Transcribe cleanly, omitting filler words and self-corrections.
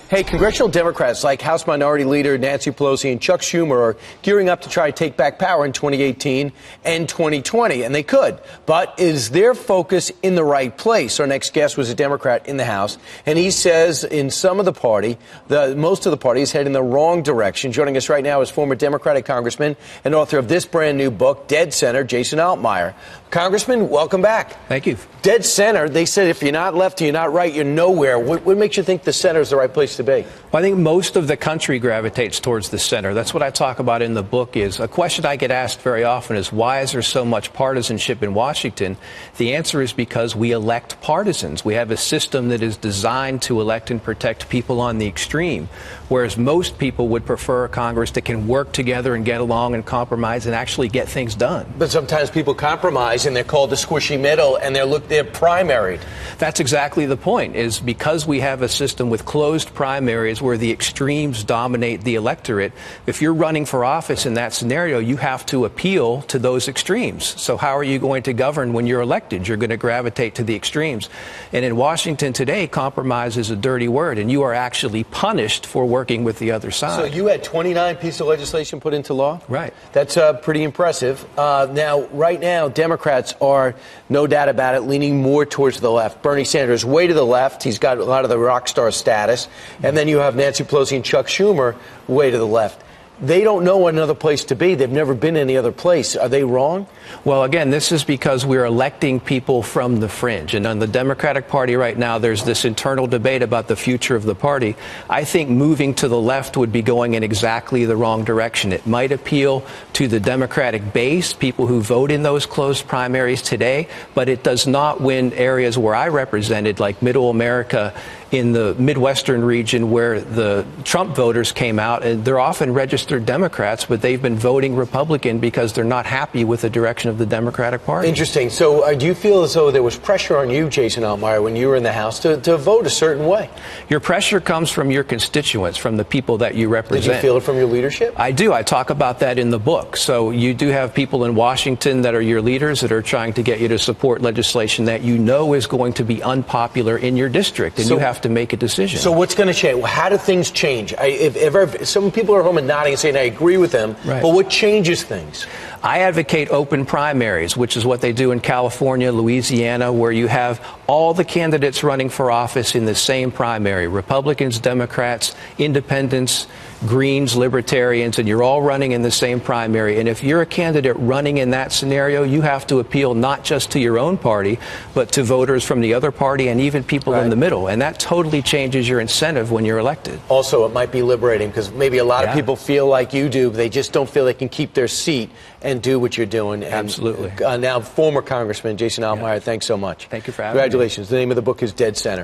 Hey, congressional Democrats like House Minority Leader Nancy Pelosi and Chuck Schumer are gearing up to try to take back power in 2018 and 2020, and they could. But is their focus in the right place? Our next guest was a Democrat in the House, and he says in some of the party, most of the party is heading in the wrong direction. Joining us right now is former Democratic Congressman and author of this brand new book, Dead Center, Jason Altmire. Congressman, welcome back. Thank you. Dead center, they said if you're not left and you're not right, you're nowhere. What makes you think the center is the right place to be? Well, I think most of the country gravitates towards the center. That's what I talk about in the book. Is a question I get asked very often is, why is there so much partisanship in Washington? The answer is because we elect partisans. We have a system that is designed to elect and protect people on the extreme, whereas most people would prefer a Congress that can work together and get along and compromise and actually get things done. But sometimes people compromise and they're called the squishy middle, and they're primaried. That's exactly the point, is because we have a system with closed primaries where the extremes dominate the electorate. If you're running for office in that scenario, you have to appeal to those extremes. So how are you going to govern when you're elected? You're going to gravitate to the extremes. And in Washington today, compromise is a dirty word, and you are actually punished for working with the other side. So you had 29 pieces of legislation put into law? Right. That's pretty impressive. Right now, Democrats are, no doubt about it, leaning more towards the left. Bernie Sanders way to the left. He's got a lot of the rock star status. And then you have Nancy Pelosi and Chuck Schumer way to the left. They don't know another place to be. They've never been any other place. Are they wrong? Well, again, this is because we're electing people from the fringe. And on the Democratic Party right now, there's this internal debate about the future of the party. I think moving to the left would be going in exactly the wrong direction. It might appeal to the Democratic base, people who vote in those closed primaries today, but it does not win areas where I represented, like Middle America, in the Midwestern region where the Trump voters came out, and they're often registered Democrats, but they've been voting Republican because they're not happy with the direction of the Democratic Party. Interesting. So do you feel as though there was pressure on you, Jason Altmire, when you were in the House to vote a certain way? Your pressure comes from your constituents, from the people that you represent. Did you feel it from your leadership? I do. I talk about that in the book. So you do have people in Washington that are your leaders that are trying to get you to support legislation that you know is going to be unpopular in your district, and you have to make a decision. So what's going to change? How do things change? If some people are home and nodding and saying, I agree with them, right. But what changes things? I advocate open primaries, which is what they do in California, Louisiana, where you have all the candidates running for office in the same primary, Republicans, Democrats, independents, Greens, Libertarians, and you're all running in the same primary. And if you're a candidate running in that scenario, you have to appeal not just to your own party, but to voters from the other party and even people in the middle. And that totally changes your incentive when you're elected. Also, it might be liberating because maybe a lot of people feel like you do. They just don't feel they can keep their seat and do what you're doing. And, absolutely. Now, former Congressman Jason Altmire, thanks so much. Thank you for having me. Congratulations. The name of the book is Dead Center.